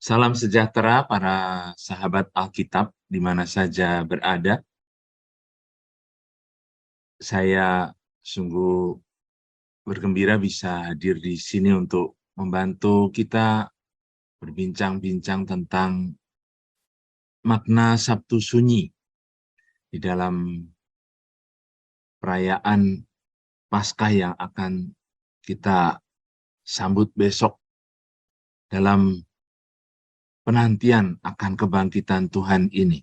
Salam sejahtera para sahabat Alkitab di mana saja berada. Saya sungguh bergembira bisa hadir di sini untuk membantu kita berbincang-bincang tentang makna Sabtu Sunyi di dalam perayaan Paskah yang akan kita sambut besok dalam penantian akan kebangkitan Tuhan ini.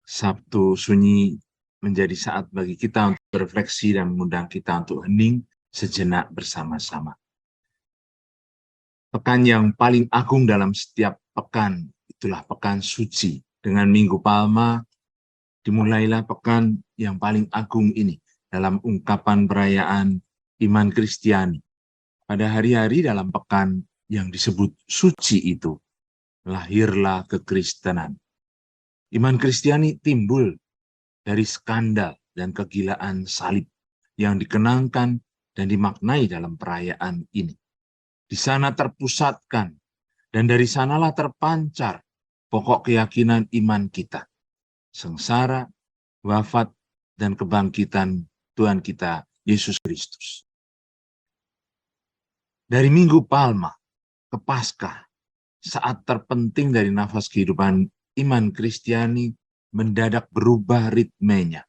Sabtu Sunyi menjadi saat bagi kita untuk berefleksi dan mengundang kita untuk hening sejenak bersama-sama. Pekan yang paling agung dalam setiap pekan, itulah pekan suci. Dengan Minggu Palma, dimulailah pekan yang paling agung ini dalam ungkapan perayaan iman Kristiani. Pada hari-hari dalam pekan yang disebut suci itu, lahirlah kekristenan. Iman Kristiani timbul dari skandal dan kegilaan salib yang dikenangkan dan dimaknai dalam perayaan ini. Di sana terpusatkan dan dari sanalah terpancar pokok keyakinan iman kita. Sengsara, wafat, dan kebangkitan Tuhan kita Yesus Kristus. Dari Minggu Palma ke Paskah, saat terpenting dari nafas kehidupan iman Kristiani mendadak berubah ritmenya.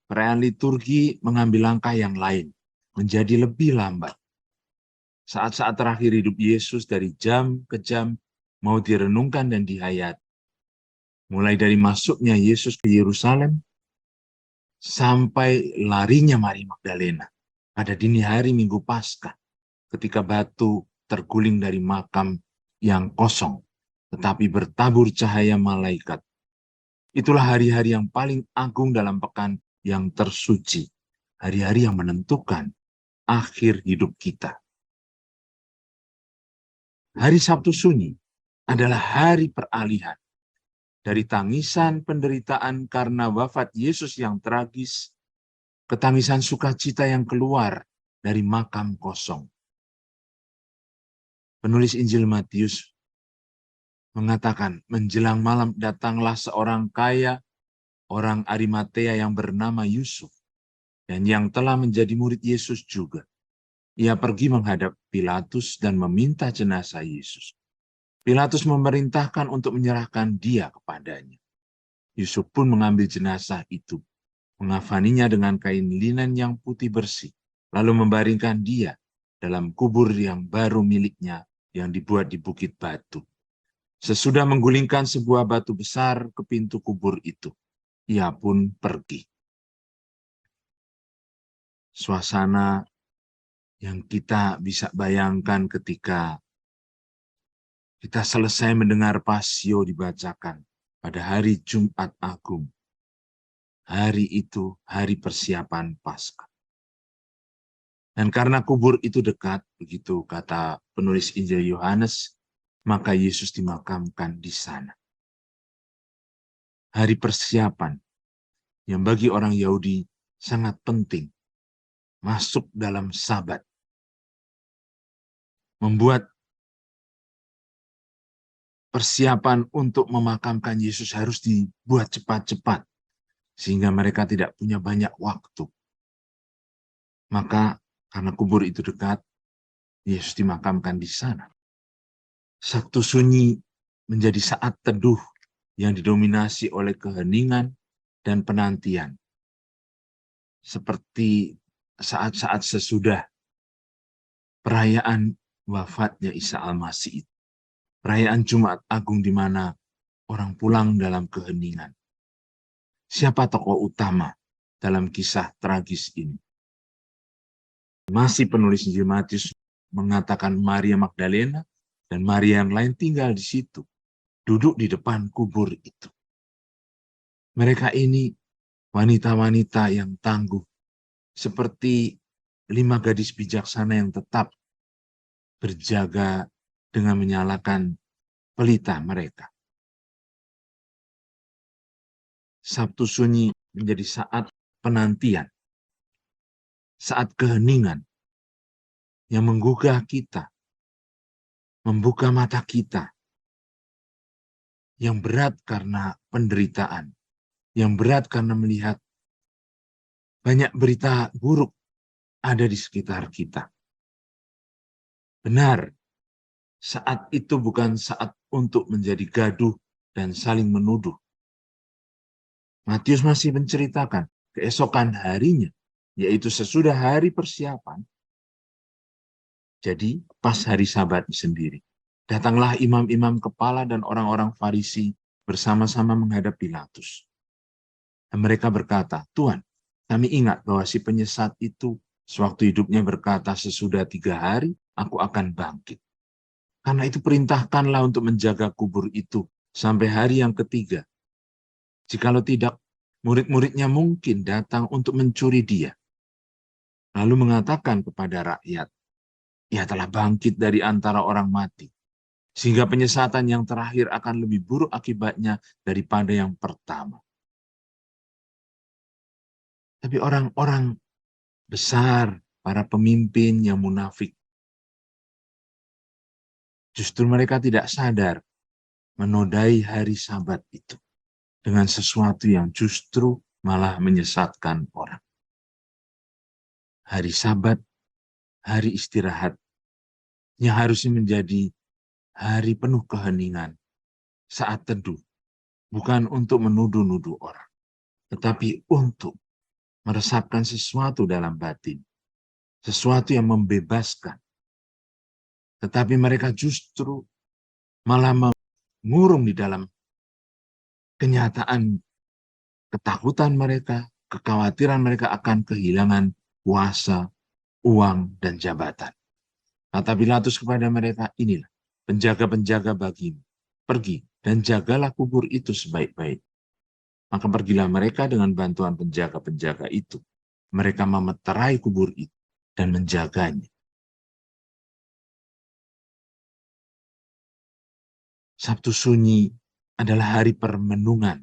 Perayaan liturgi mengambil langkah yang lain, menjadi lebih lambat. Saat-saat terakhir hidup Yesus dari jam ke jam mau direnungkan dan dihayati. Mulai dari masuknya Yesus ke Yerusalem, sampai larinya Maria Magdalena pada dini hari Minggu Paskah, ketika batu terguling dari makam yang kosong, tetapi bertabur cahaya malaikat. Itulah hari-hari yang paling agung dalam pekan yang tersuci, hari-hari yang menentukan akhir hidup kita. Hari Sabtu Sunyi adalah hari peralihan dari tangisan penderitaan karena wafat Yesus yang tragis ke tangisan sukacita yang keluar dari makam kosong. Penulis Injil Matius mengatakan, menjelang malam datanglah seorang kaya, orang Arimatea yang bernama Yusuf, dan yang telah menjadi murid Yesus juga. Ia pergi menghadap Pilatus dan meminta jenazah Yesus. Pilatus memerintahkan untuk menyerahkan dia kepadanya. Yusuf pun mengambil jenazah itu, mengafaninya dengan kain linen yang putih bersih, lalu membaringkan dia dalam kubur yang baru miliknya yang dibuat di Bukit Batu. Sesudah menggulingkan sebuah batu besar ke pintu kubur itu, ia pun pergi. Suasana yang kita bisa bayangkan ketika kita selesai mendengar Pasio dibacakan pada hari Jumat Agung. Hari itu hari persiapan Paskah. Dan karena kubur itu dekat, begitu kata penulis Injil Yohanes, maka Yesus dimakamkan di sana. Hari persiapan yang bagi orang Yahudi sangat penting, masuk dalam Sabat. Membuat persiapan untuk memakamkan Yesus harus dibuat cepat-cepat, sehingga mereka tidak punya banyak waktu. Maka karena kubur itu dekat, Yesus dimakamkan di sana. Sabtu Sunyi menjadi saat teduh yang didominasi oleh keheningan dan penantian. Seperti saat-saat sesudah perayaan wafatnya Isa Al-Masih itu. Perayaan Jumat Agung di mana orang pulang dalam keheningan. Siapa tokoh utama dalam kisah tragis ini? Masih penulis Injil Matius mengatakan Maria Magdalena dan Maria yang lain tinggal di situ, duduk di depan kubur itu. Mereka ini wanita-wanita yang tangguh, seperti 5 gadis bijaksana yang tetap berjaga dengan menyalakan pelita mereka. Sabtu Sunyi menjadi saat penantian, saat keheningan yang menggugah kita, membuka mata kita yang berat karena penderitaan, yang berat karena melihat banyak berita buruk ada di sekitar kita. Benar, saat itu bukan saat untuk menjadi gaduh dan saling menuduh. Matius masih menceritakan keesokan harinya, yaitu sesudah hari persiapan. Jadi pas hari Sabat sendiri, datanglah imam-imam kepala dan orang-orang Farisi bersama-sama menghadap Pilatus. Dan mereka berkata, Tuhan, kami ingat bahwa si penyesat itu sewaktu hidupnya berkata, sesudah 3 hari aku akan bangkit. Karena itu perintahkanlah untuk menjaga kubur itu sampai hari yang ketiga. Jikalau tidak, murid-muridnya mungkin datang untuk mencuri dia. Lalu mengatakan kepada rakyat, ia telah bangkit dari antara orang mati. Sehingga penyesatan yang terakhir akan lebih buruk akibatnya daripada yang pertama. Tapi orang-orang besar, para pemimpin yang munafik, justru mereka tidak sadar menodai hari Sabat itu dengan sesuatu yang justru malah menyesatkan orang. Hari Sabat, hari istirahat, yang harusnya menjadi hari penuh keheningan, saat teduh, bukan untuk menuduh-nuduh orang, tetapi untuk meresapkan sesuatu dalam batin, sesuatu yang membebaskan. Tetapi mereka justru malah mengurung di dalam kenyataan ketakutan mereka, kekhawatiran mereka akan kehilangan kuasa, uang, dan jabatan. Kata Pilatus kepada mereka, inilah penjaga-penjaga bagimu. Pergi dan jagalah kubur itu sebaik-baik. Maka pergilah mereka dengan bantuan penjaga-penjaga itu. Mereka memeterai kubur itu dan menjaganya. Sabtu Sunyi adalah hari permenungan.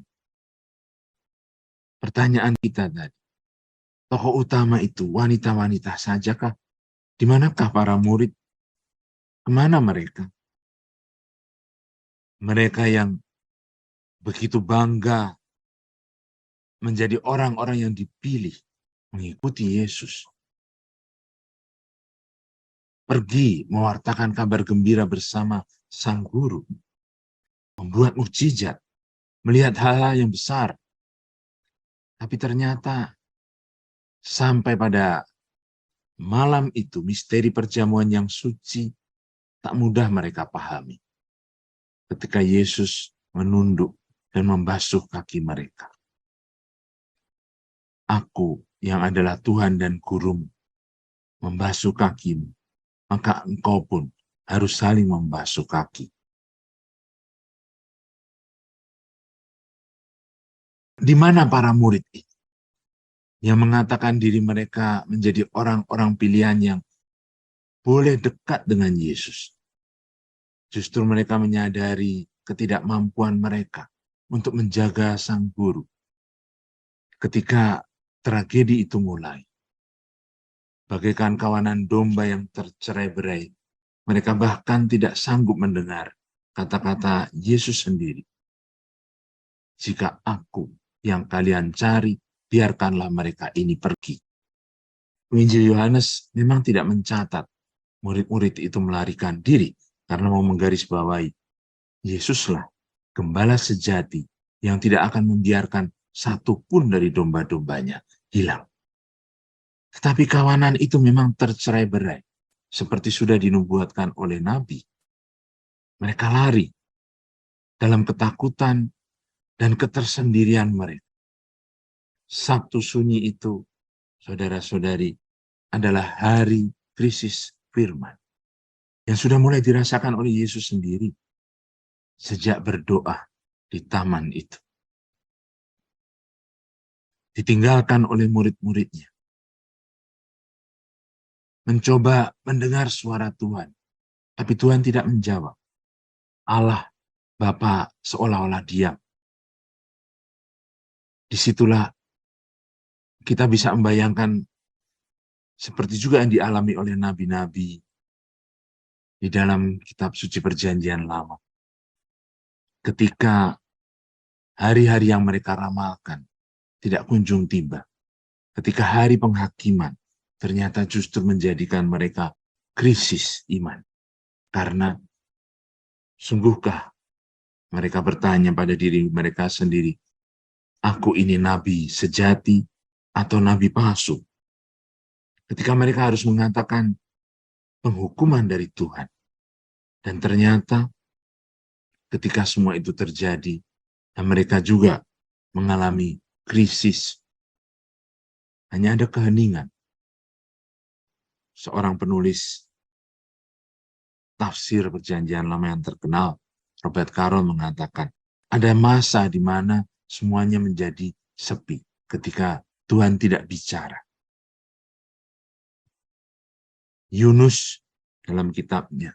Pertanyaan kita tadi, tokoh utama itu wanita-wanita sajakah? Di manakah para murid? Kemana mereka? Mereka yang begitu bangga menjadi orang-orang yang dipilih mengikuti Yesus. Pergi mewartakan kabar gembira bersama Sang Guru. Membuat mukjizat, melihat hal-hal yang besar. Tapi ternyata sampai pada malam itu, misteri perjamuan yang suci tak mudah mereka pahami. Ketika Yesus menunduk dan membasuh kaki mereka. Aku yang adalah Tuhan dan Gurumu, membasuh kakimu, maka engkau pun harus saling membasuh kaki. Di mana para murid itu yang mengatakan diri mereka menjadi orang-orang pilihan yang boleh dekat dengan Yesus? Justru mereka menyadari ketidakmampuan mereka untuk menjaga Sang Guru. Ketika tragedi itu mulai, bagaikan kawanan domba yang tercerai-berai, mereka bahkan tidak sanggup mendengar kata-kata Yesus sendiri. Jika aku yang kalian cari, biarkanlah mereka ini pergi. Injil Yohanes memang tidak mencatat murid-murid itu melarikan diri karena mau menggarisbawahi Yesuslah gembala sejati yang tidak akan membiarkan satu pun dari domba-dombanya hilang. Tetapi kawanan itu memang tercerai-berai seperti sudah dinubuatkan oleh Nabi. Mereka lari dalam ketakutan dan ketersendirian mereka. Sabtu Sunyi itu, saudara-saudari, adalah hari krisis firman yang sudah mulai dirasakan oleh Yesus sendiri sejak berdoa di taman itu. Ditinggalkan oleh murid-muridnya. Mencoba mendengar suara Tuhan, tapi Tuhan tidak menjawab. Allah, Bapa seolah-olah diam. Disitulah kita bisa membayangkan seperti juga yang dialami oleh nabi-nabi di dalam kitab suci perjanjian lama. ketika hari-hari yang mereka ramalkan tidak kunjung tiba. Ketika hari penghakiman ternyata justru menjadikan mereka krisis iman. Karena sungguhkah mereka bertanya pada diri mereka sendiri, aku ini nabi sejati atau nabi palsu? Ketika mereka harus mengatakan penghukuman dari Tuhan. Dan ternyata ketika semua itu terjadi, dan mereka juga mengalami krisis, hanya ada keheningan. Seorang penulis tafsir Perjanjian Lama yang terkenal, Robert Carroll, mengatakan, ada masa di mana semuanya menjadi sepi ketika Tuhan tidak bicara. Yunus dalam kitabnya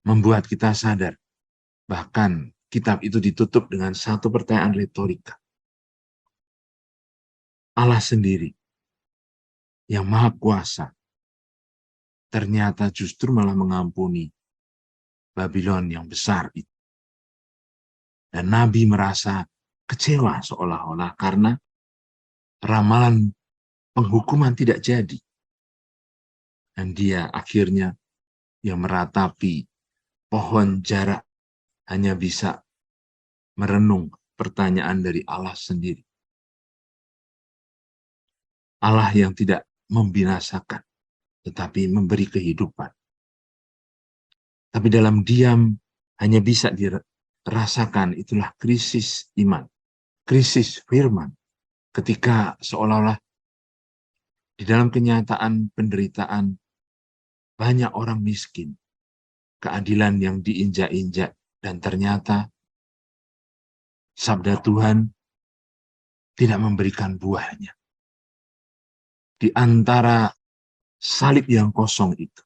membuat kita sadar, bahkan kitab itu ditutup dengan satu pertanyaan retorika. Allah sendiri yang maha kuasa ternyata justru malah mengampuni Babylon yang besar itu. Dan Nabi merasa kecewa seolah-olah karena ramalan penghukuman tidak jadi. Dan dia akhirnya yang meratapi pohon jarak hanya bisa merenung pertanyaan dari Allah sendiri. Allah yang tidak membinasakan, tetapi memberi kehidupan. Tapi dalam diam hanya bisa dirasakan, itulah krisis iman, krisis firman. Ketika seolah-olah di dalam kenyataan penderitaan banyak orang miskin, keadilan yang diinjak-injak, dan ternyata sabda Tuhan tidak memberikan buahnya. Di antara salib yang kosong itu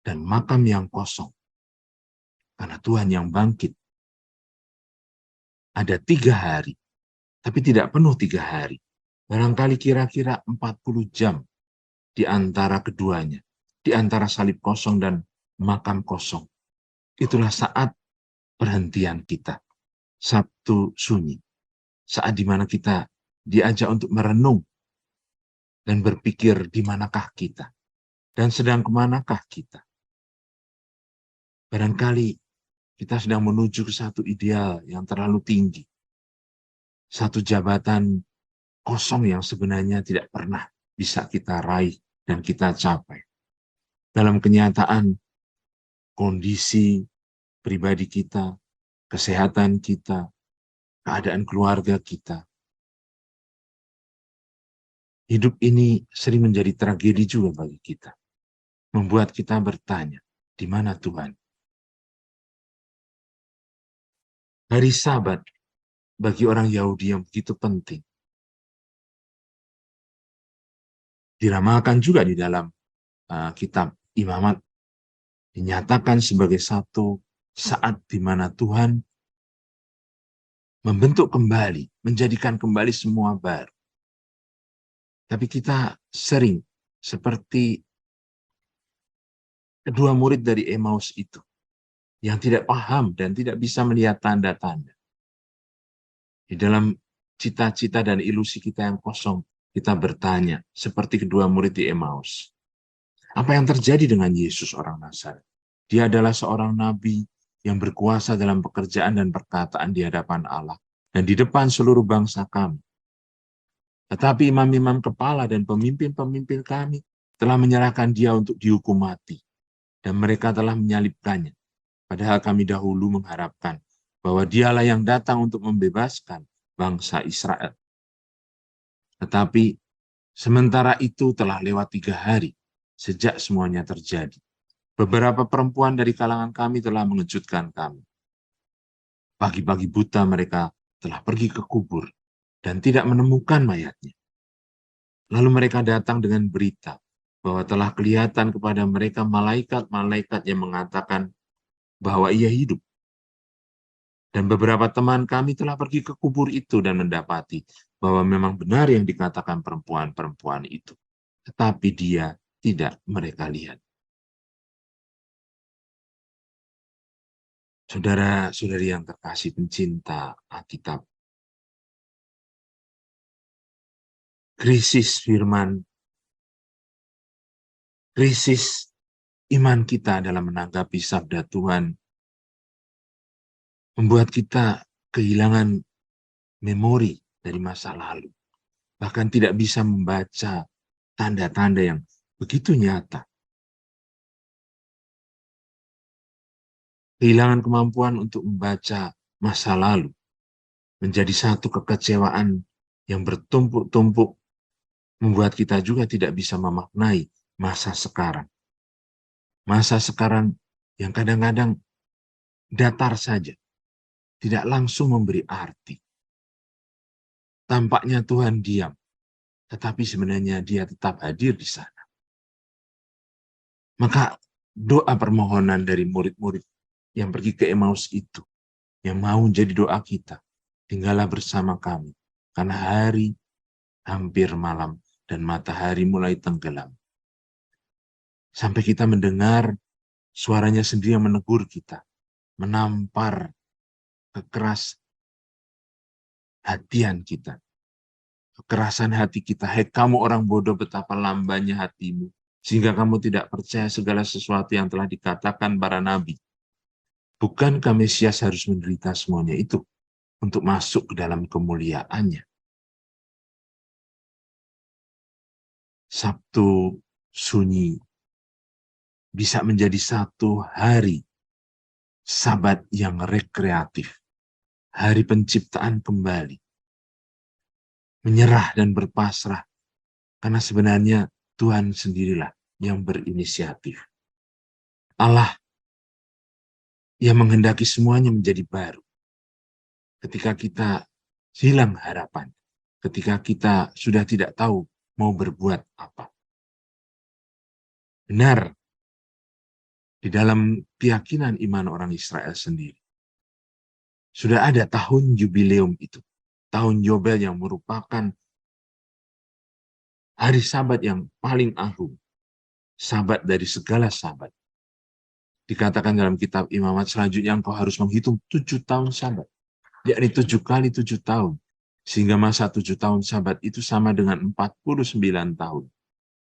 dan makam yang kosong, karena Tuhan yang bangkit, ada 3 hari, tapi tidak penuh 3 hari. Barangkali kira-kira 40 jam di antara keduanya, di antara salib kosong dan makam kosong. Itulah saat perhentian kita, Sabtu sunyi. Saat di mana kita diajak untuk merenung dan berpikir di manakah kita dan sedang kemanakah kita. Barangkali kita sedang menuju ke satu ideal yang terlalu tinggi. Satu jabatan kosong yang sebenarnya tidak pernah bisa kita raih dan kita capai. Dalam kenyataan, kondisi pribadi kita, kesehatan kita, keadaan keluarga kita. Hidup ini sering menjadi tragedi juga bagi kita. Membuat kita bertanya, di mana Tuhan? Hari Sabat bagi orang Yahudi yang begitu penting. Diramalkan juga di dalam kitab Imamat, dinyatakan sebagai satu saat di mana Tuhan membentuk kembali, menjadikan kembali semua baru. Tapi kita sering seperti kedua murid dari Emmaus itu, yang tidak paham dan tidak bisa melihat tanda-tanda. Di dalam cita-cita dan ilusi kita yang kosong, kita bertanya, seperti kedua murid di Emmaus. Apa yang terjadi dengan Yesus orang Nazaret? Dia adalah seorang nabi yang berkuasa dalam pekerjaan dan perkataan di hadapan Allah dan di depan seluruh bangsa kami. Tetapi imam-imam kepala dan pemimpin-pemimpin kami telah menyerahkan dia untuk dihukum mati. Dan mereka telah menyalibkannya. Padahal kami dahulu mengharapkan bahwa dialah yang datang untuk membebaskan bangsa Israel. Tetapi sementara itu telah lewat 3 hari sejak semuanya terjadi. Beberapa perempuan dari kalangan kami telah mengejutkan kami. Pagi-pagi buta mereka telah pergi ke kubur dan tidak menemukan mayatnya. Lalu mereka datang dengan berita bahwa telah kelihatan kepada mereka malaikat-malaikat yang mengatakan bahwa ia hidup. Dan beberapa teman kami telah pergi ke kubur itu dan mendapati bahwa memang benar yang dikatakan perempuan-perempuan itu. Tetapi dia tidak mereka lihat. Saudara-saudari yang terkasih pencinta Alkitab, krisis firman, krisis iman kita dalam menanggapi sabda Tuhan membuat kita kehilangan memori dari masa lalu. Bahkan tidak bisa membaca tanda-tanda yang begitu nyata. Kehilangan kemampuan untuk membaca masa lalu menjadi satu kekecewaan yang bertumpuk-tumpuk, membuat kita juga tidak bisa memaknai masa sekarang. Masa sekarang yang kadang-kadang datar saja, tidak langsung memberi arti. Tampaknya Tuhan diam, tetapi sebenarnya Dia tetap hadir di sana. Maka doa permohonan dari murid-murid yang pergi ke Emmaus itu, yang mau jadi doa kita, tinggallah bersama kami, karena hari hampir malam dan matahari mulai tenggelam. Sampai kita mendengar suaranya sendiri yang menegur kita, menampar kekeras hatian kita, kekerasan hati kita. Hei kamu orang bodoh, betapa lambannya hatimu, sehingga kamu tidak percaya segala sesuatu yang telah dikatakan para nabi. Bukankah Mesias harus menderita semuanya itu untuk masuk ke dalam kemuliaannya? Sabtu sunyi bisa menjadi satu hari Sabat yang rekreatif, hari penciptaan kembali, menyerah dan berpasrah, karena sebenarnya Tuhan sendirilah yang berinisiatif. Allah yang menghendaki semuanya menjadi baru. Ketika kita hilang harapan, ketika kita sudah tidak tahu mau berbuat apa. Benar, di dalam keyakinan iman orang Israel sendiri, sudah ada tahun jubileum itu, tahun Yobel yang merupakan hari Sabat yang paling agung, Sabat dari segala Sabat. Dikatakan dalam kitab Imamat, selanjutnya engkau harus menghitung 7 tahun Sabat, yakni 7 kali 7 tahun, sehingga masa 7 tahun Sabat itu sama dengan 49 tahun.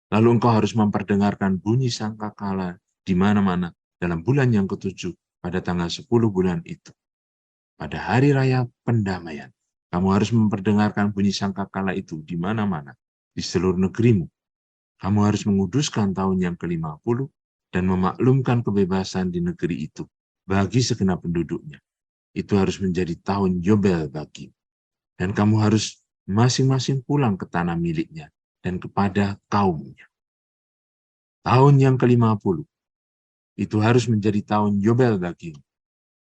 Lalu engkau harus memperdengarkan bunyi sangkakala di mana-mana dalam bulan yang ke-7 pada tanggal 10 bulan itu. Pada hari raya pendamaian, kamu harus memperdengarkan bunyi sangkakala itu di mana-mana, di seluruh negerimu. Kamu harus menguduskan tahun yang ke-50 dan memaklumkan kebebasan di negeri itu bagi segenap penduduknya. Itu harus menjadi tahun Yobel bagi. Dan kamu harus masing-masing pulang ke tanah miliknya dan kepada kaumnya. Tahun yang ke-50 itu harus menjadi tahun Yobel bagimu.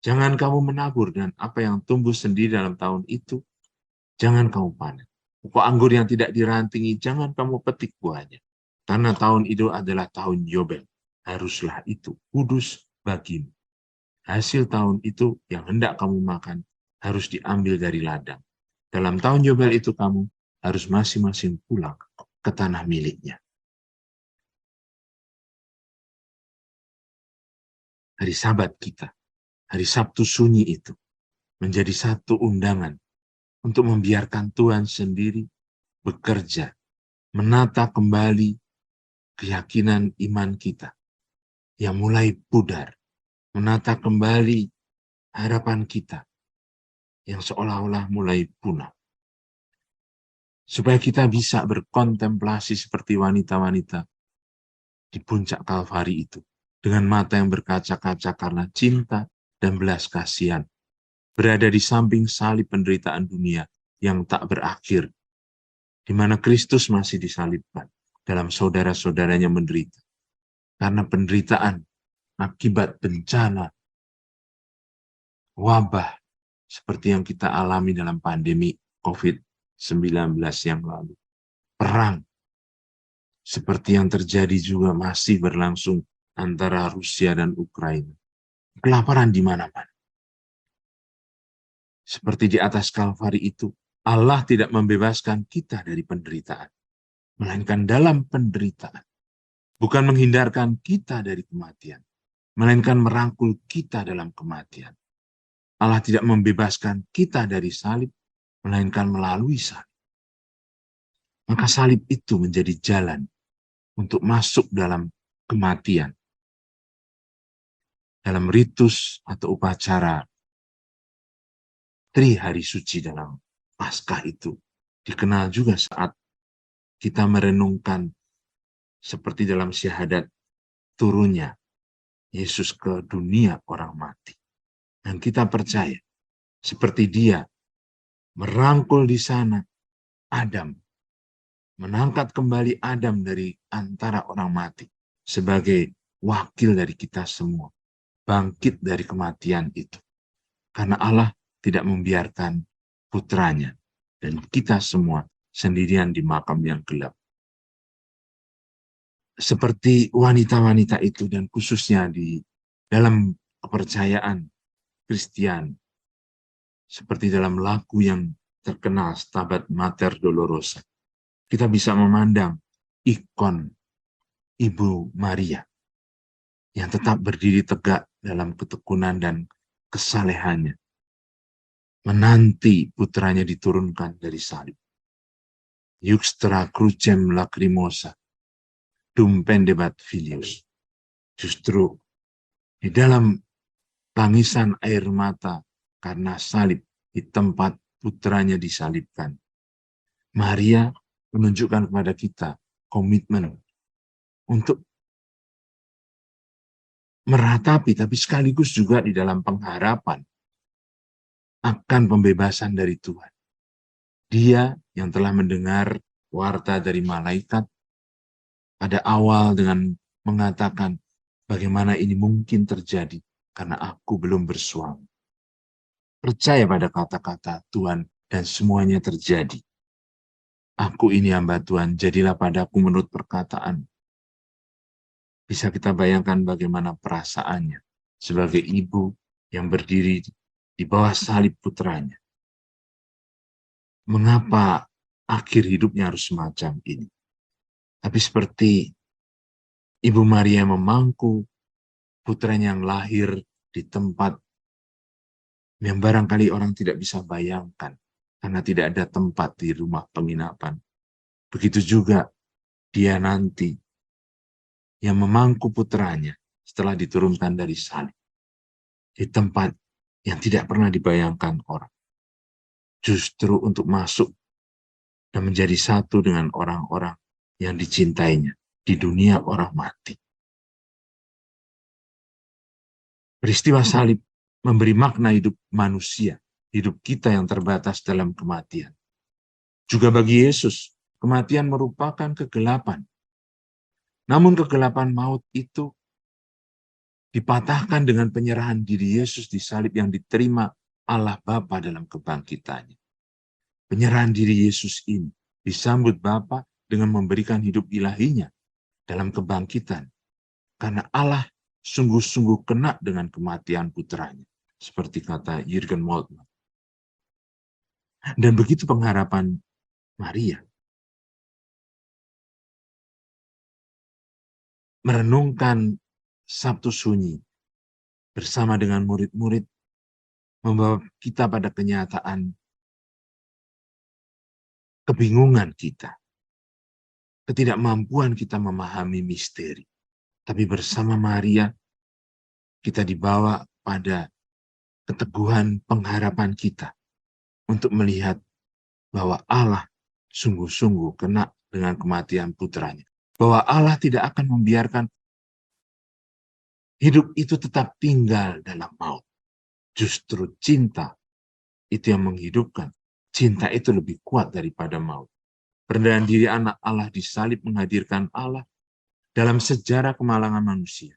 Jangan kamu menabur dan apa yang tumbuh sendiri dalam tahun itu, jangan kamu panen. Pokok anggur yang tidak dirantingi, jangan kamu petik buahnya. Karena tahun itu adalah tahun Yobel. Haruslah itu kudus bagimu. Hasil tahun itu yang hendak kamu makan harus diambil dari ladang. Dalam tahun Yobel itu kamu harus masing-masing pulang ke tanah miliknya. Hari Sabat kita, hari Sabtu sunyi itu, menjadi satu undangan untuk membiarkan Tuhan sendiri bekerja, menata kembali keyakinan iman kita yang mulai pudar, menata kembali harapan kita yang seolah-olah mulai punah. Supaya kita bisa berkontemplasi seperti wanita-wanita di puncak Kalvari itu, dengan mata yang berkaca-kaca karena cinta dan belas kasihan, berada di samping salib penderitaan dunia yang tak berakhir, di mana Kristus masih disalibkan dalam saudara-saudaranya menderita. Karena penderitaan akibat bencana, wabah, seperti yang kita alami dalam pandemi COVID-19 yang lalu. Perang, seperti yang terjadi juga masih berlangsung antara Rusia dan Ukraina. Kelaparan di mana-mana. Seperti di atas Kalvari itu, Allah tidak membebaskan kita dari penderitaan, melainkan dalam penderitaan. Bukan menghindarkan kita dari kematian, melainkan merangkul kita dalam kematian. Allah tidak membebaskan kita dari salib, melainkan melalui salib. Maka salib itu menjadi jalan untuk masuk dalam kematian. Dalam ritus atau upacara Hari Suci dalam Paskah itu dikenal juga saat kita merenungkan seperti dalam syahadat turunnya Yesus ke dunia orang mati. Dan kita percaya seperti dia merangkul di sana Adam, mengangkat kembali Adam dari antara orang mati sebagai wakil dari kita semua, bangkit dari kematian itu. Karena Allah tidak membiarkan putranya dan kita semua sendirian di makam yang gelap. Seperti wanita-wanita itu dan khususnya di dalam kepercayaan Kristiani, seperti dalam lagu yang terkenal Stabat Mater Dolorosa, kita bisa memandang ikon Ibu Maria yang tetap berdiri tegak dalam ketekunan dan kesalehannya, menanti putranya diturunkan dari salib. Juxtra crucem lacrimosa, dum pendebat filius. Justru di dalam tangisan air mata karena salib di tempat putranya disalibkan, Maria menunjukkan kepada kita komitmen untuk meratapi, tapi sekaligus juga di dalam pengharapan akan pembebasan dari Tuhan. Dia yang telah mendengar warta dari malaikat pada awal dengan mengatakan, bagaimana ini mungkin terjadi karena aku belum bersuami. Percaya pada kata-kata Tuhan dan semuanya terjadi. Aku ini hamba Tuhan, jadilah padaku menurut perkataan. Bisa kita bayangkan bagaimana perasaannya sebagai ibu yang berdiri di bawah salib putranya. Mengapa akhir hidupnya harus semacam ini? Tapi seperti Ibu Maria memangku putranya yang lahir di tempat yang barangkali orang tidak bisa bayangkan karena tidak ada tempat di rumah penginapan. Begitu juga dia nanti yang memangku putranya setelah diturunkan dari salib di tempat yang tidak pernah dibayangkan orang. Justru untuk masuk dan menjadi satu dengan orang-orang yang dicintainya di dunia orang mati. Peristiwa salib memberi makna hidup manusia, hidup kita yang terbatas dalam kematian. Juga bagi Yesus, kematian merupakan kegelapan. Namun kegelapan maut itu dipatahkan dengan penyerahan diri Yesus di salib yang diterima Allah Bapa dalam kebangkitannya. Penyerahan diri Yesus ini disambut Bapa dengan memberikan hidup ilahinya dalam kebangkitan. Karena Allah sungguh-sungguh kena dengan kematian putranya. Seperti kata Jürgen Moltmann. Dan begitu pengharapan Maria. Merenungkan Sabtu Sunyi bersama dengan murid-murid membawa kita pada kenyataan kebingungan kita, ketidakmampuan kita memahami misteri. Tapi bersama Maria, kita dibawa pada keteguhan pengharapan kita untuk melihat bahwa Allah sungguh-sungguh kena dengan kematian putranya. Bahwa Allah tidak akan membiarkan hidup itu tetap tinggal dalam maut. Justru cinta itu yang menghidupkan. Cinta itu lebih kuat daripada maut. Perendahan diri anak Allah disalib menghadirkan Allah dalam sejarah kemalangan manusia.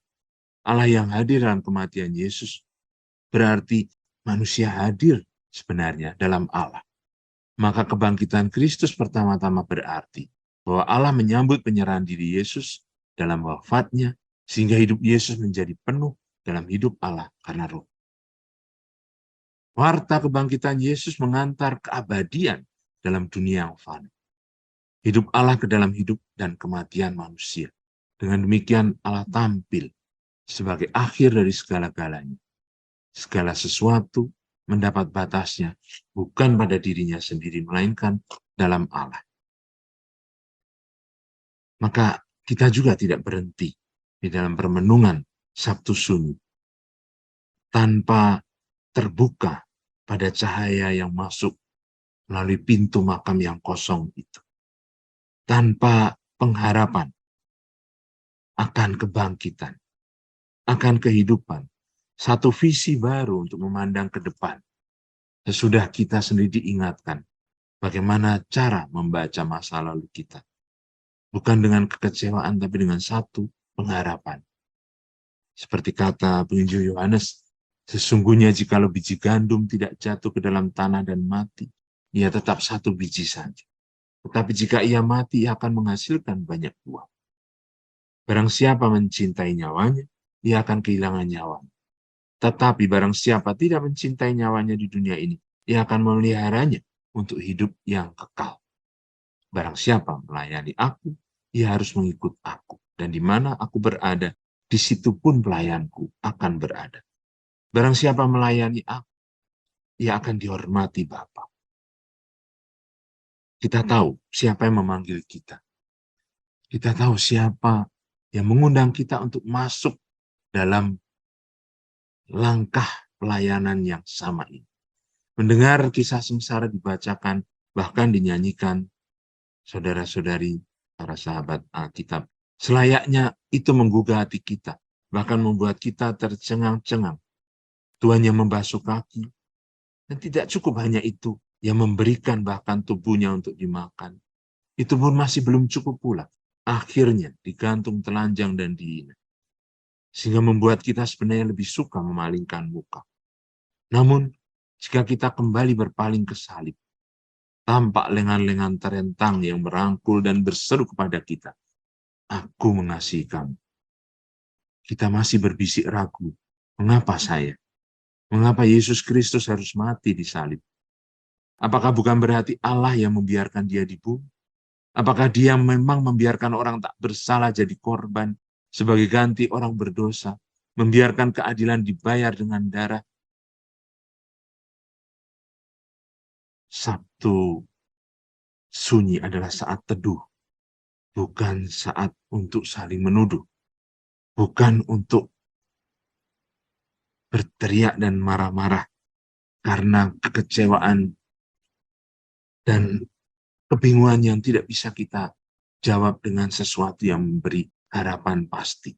Allah yang hadir dalam kematian Yesus berarti manusia hadir sebenarnya dalam Allah. Maka kebangkitan Kristus pertama-tama berarti bahwa Allah menyambut penyerahan diri Yesus dalam wafatnya, sehingga hidup Yesus menjadi penuh dalam hidup Allah karena Roh. Warta kebangkitan Yesus mengantar keabadian dalam dunia yang fana. Hidup Allah ke dalam hidup dan kematian manusia. Dengan demikian Allah tampil sebagai akhir dari segala-galanya. Segala sesuatu mendapat batasnya bukan pada dirinya sendiri, melainkan dalam Allah. Maka kita juga tidak berhenti di dalam permenungan Sabtu Sunyi tanpa terbuka pada cahaya yang masuk melalui pintu makam yang kosong itu. Tanpa pengharapan akan kebangkitan, akan kehidupan, satu visi baru untuk memandang ke depan. Sesudah kita sendiri diingatkan bagaimana cara membaca masa lalu kita. Bukan dengan kekecewaan, tapi dengan satu pengharapan. Seperti kata penginjil Yohanes, sesungguhnya jikalau biji gandum tidak jatuh ke dalam tanah dan mati, ia tetap satu biji saja. Tetapi jika ia mati, ia akan menghasilkan banyak buah. Barang siapa mencintai nyawanya, ia akan kehilangan nyawanya. Tetapi barang siapa tidak mencintai nyawanya di dunia ini, ia akan memeliharanya untuk hidup yang kekal. Barang siapa melayani aku, ia harus mengikut aku. Dan di mana aku berada, di situ pun pelayanku akan berada. Barang siapa melayani aku, ia akan dihormati Bapa. Kita tahu siapa yang memanggil kita. Kita tahu siapa yang mengundang kita untuk masuk dalam langkah pelayanan yang sama ini. Mendengar kisah sengsara dibacakan, bahkan dinyanyikan, saudara-saudari, para sahabat Alkitab, selayaknya itu menggugah hati kita, bahkan membuat kita tercengang-cengang. Tuhan yang membasuh kaki, dan tidak cukup hanya itu, yang memberikan bahkan tubuhnya untuk dimakan. Itu pun masih belum cukup pula. Akhirnya digantung telanjang dan dihina. Sehingga membuat kita sebenarnya lebih suka memalingkan muka. Namun, jika kita kembali berpaling ke salib, tampak lengan-lengan terentang yang merangkul dan berseru kepada kita, aku mengasihi kamu. Kita masih berbisik ragu, mengapa saya? Mengapa Yesus Kristus harus mati di salib? Apakah bukan berarti Allah yang membiarkan dia dibunuh? Apakah dia memang membiarkan orang tak bersalah jadi korban sebagai ganti orang berdosa, membiarkan keadilan dibayar dengan darah? Sabtu Sunyi adalah saat teduh, bukan saat untuk saling menuduh, bukan untuk berteriak dan marah-marah karena kekecewaan dan kebingungan yang tidak bisa kita jawab dengan sesuatu yang memberi harapan pasti.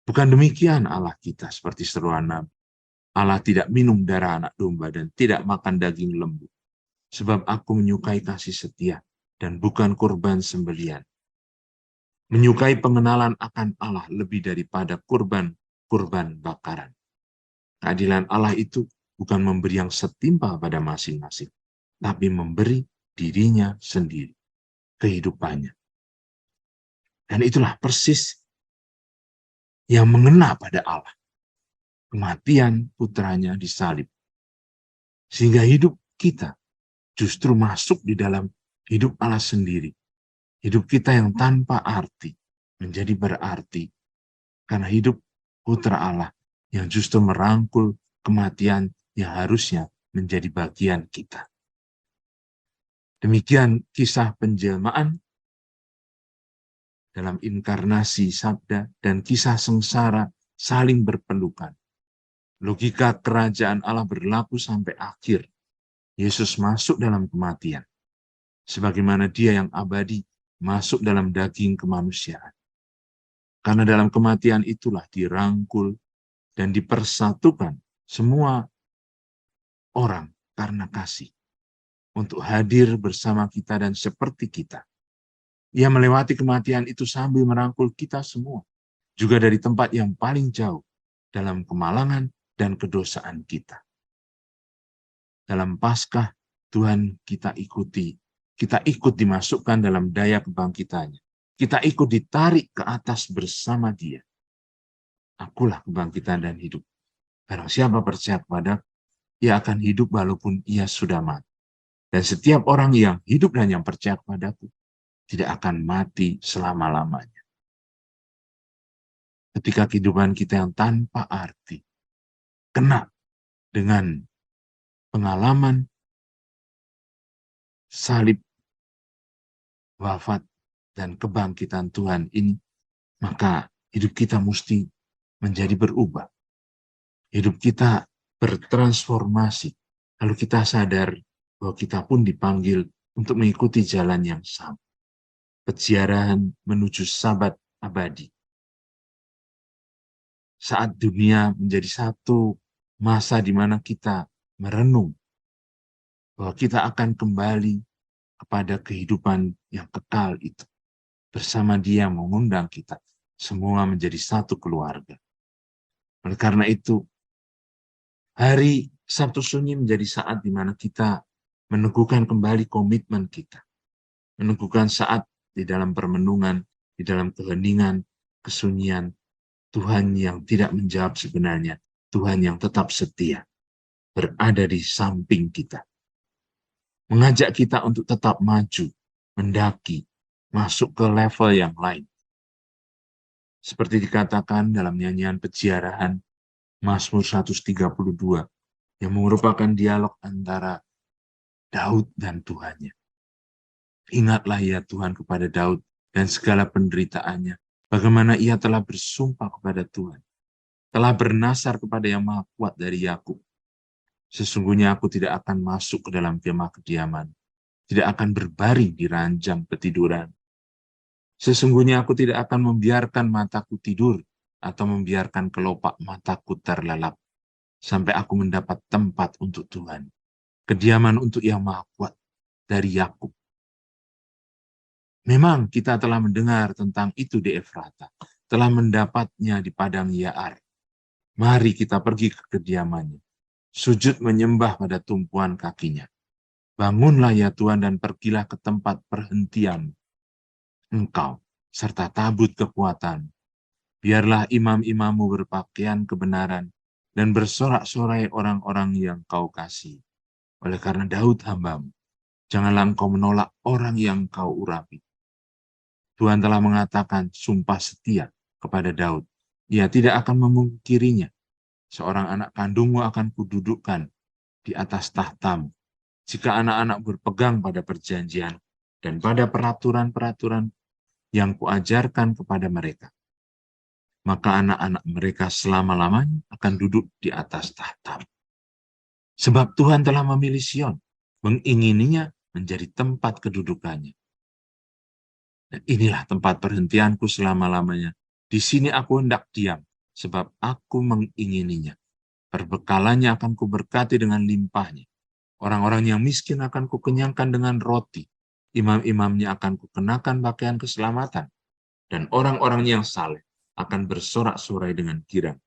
Bukan demikian Allah kita, seperti seruan Nabi. Allah tidak minum darah anak domba dan tidak makan daging lembu. Sebab aku menyukai kasih setia dan bukan kurban sembelian. Menyukai pengenalan akan Allah lebih daripada kurban bakaran. Keadilan Allah itu bukan memberi yang setimpal pada masing-masing, tapi memberi dirinya sendiri, kehidupannya. Dan itulah persis yang mengena pada Allah. Kematian putranya disalib. Sehingga hidup kita justru masuk di dalam hidup Allah sendiri. Hidup kita yang tanpa arti menjadi berarti karena hidup putra Allah yang justru merangkul kematian yang harusnya menjadi bagian kita. Demikian kisah penjelmaan dalam inkarnasi sabda dan kisah sengsara saling berpelukan. Logika kerajaan Allah berlaku sampai akhir. Yesus masuk dalam kematian, sebagaimana dia yang abadi masuk dalam daging kemanusiaan. Karena dalam kematian itulah dirangkul dan dipersatukan semua orang karena kasih, untuk hadir bersama kita dan seperti kita. Ia melewati kematian itu sambil merangkul kita semua, juga dari tempat yang paling jauh dalam kemalangan dan kedosaan kita. Dalam Paskah, Tuhan kita ikuti, kita ikut dimasukkan dalam daya kebangkitannya. Kita ikut ditarik ke atas bersama dia. Akulah kebangkitan dan hidup. Barang siapa percaya kepada, ia akan hidup walaupun ia sudah mati. Dan setiap orang yang hidup dan yang percaya kepadaku, tidak akan mati selama-lamanya. Ketika kehidupan kita yang tanpa arti, kena dengan pengalaman salib, wafat, dan kebangkitan Tuhan ini, maka hidup kita mesti menjadi berubah. Hidup kita bertransformasi. Lalu kita sadar bahwa kita pun dipanggil untuk mengikuti jalan yang sama. Peziarahan menuju sabat abadi. Saat dunia menjadi satu masa di mana kita merenung bahwa kita akan kembali kepada kehidupan yang kekal itu. Bersama Dia mengundang kita semua menjadi satu keluarga. Oleh karena itu, hari Sabtu Sunyi menjadi saat di mana kita meneguhkan kembali komitmen kita. Meneguhkan saat di dalam permenungan, di dalam keheningan, kesunyian, Tuhan yang tidak menjawab sebenarnya, Tuhan yang tetap setia, berada di samping kita. Mengajak kita untuk tetap maju, mendaki, masuk ke level yang lain. Seperti dikatakan dalam nyanyian peziarahan Mazmur 132, yang merupakan dialog antara Daud dan Tuhannya. Ingatlah ya Tuhan kepada Daud dan segala penderitaannya, bagaimana ia telah bersumpah kepada Tuhan, telah bernasar kepada yang Maha Kuat dari Yakub. Sesungguhnya aku tidak akan masuk ke dalam kemah kediaman, tidak akan berbaring di ranjang ketiduran. Sesungguhnya aku tidak akan membiarkan mataku tidur atau membiarkan kelopak mataku terlelap, sampai aku mendapat tempat untuk Tuhan, kediaman untuk yang Maha Kuat dari Yakub. Memang kita telah mendengar tentang itu di Efrata, telah mendapatnya di padang Yaar. Mari kita pergi ke kediamannya, sujud menyembah pada tumpuan kakinya. Bangunlah ya Tuhan dan pergilah ke tempat perhentian Engkau, serta tabut kekuatan. Biarlah imam-imammu berpakaian kebenaran dan bersorak-sorai orang-orang yang kau kasih. Oleh karena Daud hambamu, janganlah engkau menolak orang yang kau urapi. Tuhan telah mengatakan sumpah setia kepada Daud. Ia tidak akan memungkirinya. Seorang anak kandungmu akan kududukkan di atas tahtamu. Jika anak-anak berpegang pada perjanjian dan pada peraturan-peraturan yang kuajarkan kepada mereka, maka anak-anak mereka selama-lamanya akan duduk di atas tahta. Sebab Tuhan telah memilih Sion, mengingininya menjadi tempat kedudukannya. Dan inilah tempat perhentianku selama-lamanya. Di sini aku hendak diam, sebab aku mengingininya. Perbekalannya akan kuberkati dengan limpahnya. Orang-orang yang miskin akan kukenyangkan dengan roti. Imam-imamnya akan kukenakan pakaian keselamatan. Dan orang-orang yang saleh akan bersorak-sorai dengan girang.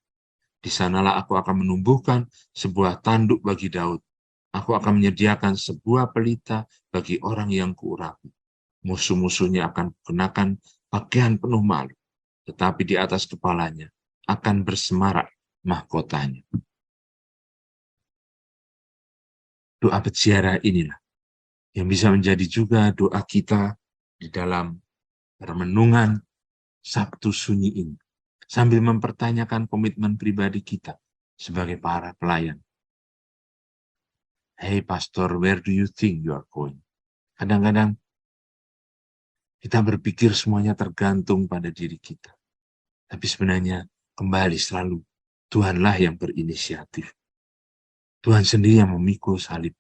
Di sanalah aku akan menumbuhkan sebuah tanduk bagi Daud. Aku akan menyediakan sebuah pelita bagi orang yang kuurapi. Musuh-musuhnya akan kenakan pakaian penuh malu, tetapi di atas kepalanya akan bersemarak mahkotanya. Doa peziarah inilah yang bisa menjadi juga doa kita di dalam renungan Sabtu Sunyi ini, sambil mempertanyakan komitmen pribadi kita sebagai para pelayan. Hey pastor, where do you think you are going? Kadang-kadang kita berpikir semuanya tergantung pada diri kita. Tapi sebenarnya kembali selalu Tuhanlah yang berinisiatif. Tuhan sendiri yang memikul salib.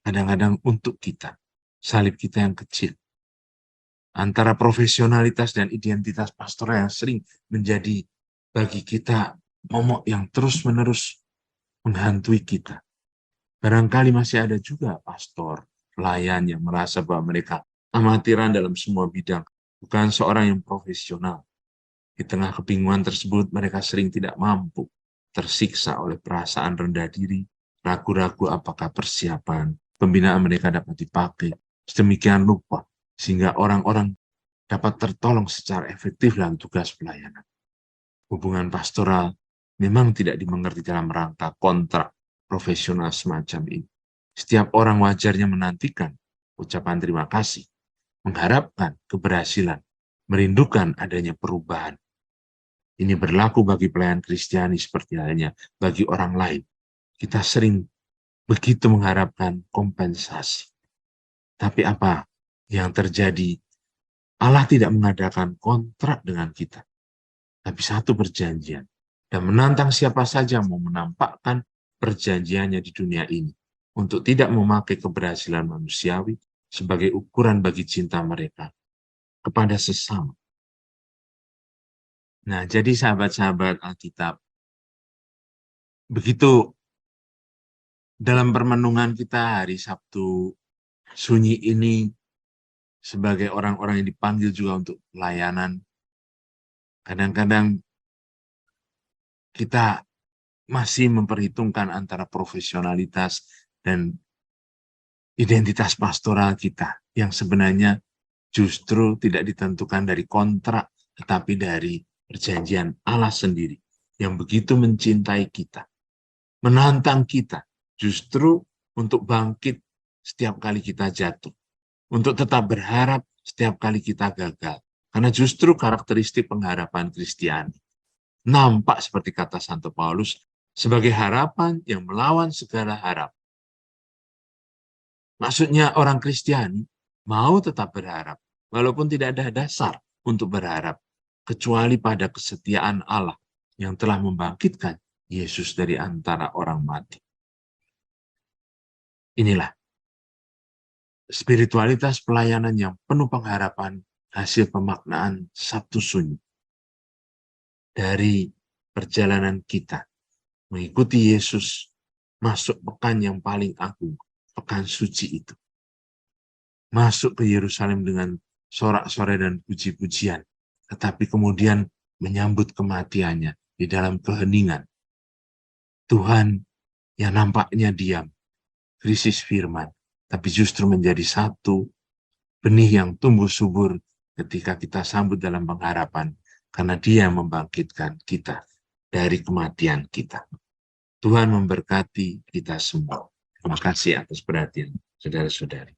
Kadang-kadang untuk kita, salib kita yang kecil. Antara profesionalitas dan identitas pastoral yang sering menjadi bagi kita momok yang terus-menerus menghantui kita. Barangkali masih ada juga pastor, pelayan yang merasa bahwa mereka amatiran dalam semua bidang, bukan seorang yang profesional. Di tengah kebingungan tersebut, mereka sering tidak mampu, tersiksa oleh perasaan rendah diri, ragu-ragu apakah persiapan, pembinaan mereka dapat dipakai, sedemikian lupa, sehingga orang-orang dapat tertolong secara efektif dalam tugas pelayanan. Hubungan pastoral memang tidak dimengerti dalam rangka kontrak profesional semacam ini. Setiap orang wajarnya menantikan ucapan terima kasih, mengharapkan keberhasilan, merindukan adanya perubahan. Ini berlaku bagi pelayan Kristiani seperti halnya bagi orang lain. Kita sering begitu mengharapkan kompensasi. Tapi apa yang terjadi? Allah tidak mengadakan kontrak dengan kita, tapi satu perjanjian. Dan menantang siapa saja mau menampakkan perjanjiannya di dunia ini untuk tidak memakai keberhasilan manusiawi sebagai ukuran bagi cinta mereka kepada sesama. Nah, jadi sahabat-sahabat Alkitab, begitu dalam permenungan kita hari Sabtu sunyi ini, sebagai orang-orang yang dipanggil juga untuk pelayanan, kadang-kadang kita masih memperhitungkan antara profesionalitas dan identitas pastoral kita, yang sebenarnya justru tidak ditentukan dari kontrak, tetapi dari perjanjian Allah sendiri, yang begitu mencintai kita, menantang kita, justru untuk bangkit setiap kali kita jatuh, untuk tetap berharap setiap kali kita gagal. Karena justru karakteristik pengharapan Kristiani nampak seperti kata Santo Paulus, sebagai harapan yang melawan segala harap. Maksudnya orang Kristiani mau tetap berharap, walaupun tidak ada dasar untuk berharap, kecuali pada kesetiaan Allah yang telah membangkitkan Yesus dari antara orang mati. Inilah spiritualitas pelayanan yang penuh pengharapan, hasil pemaknaan Sabtu Sunyi. Dari perjalanan kita mengikuti Yesus masuk pekan yang paling agung, pekan suci itu. Masuk ke Yerusalem dengan sorak-sorai dan puji-pujian, tetapi kemudian menyambut kematiannya di dalam keheningan. Tuhan yang nampaknya diam, krisis firman, tapi justru menjadi satu benih yang tumbuh subur ketika kita sambut dalam pengharapan, karena Dia membangkitkan kita dari kematian kita. Tuhan memberkati kita semua. Terima kasih atas perhatian, saudara-saudari.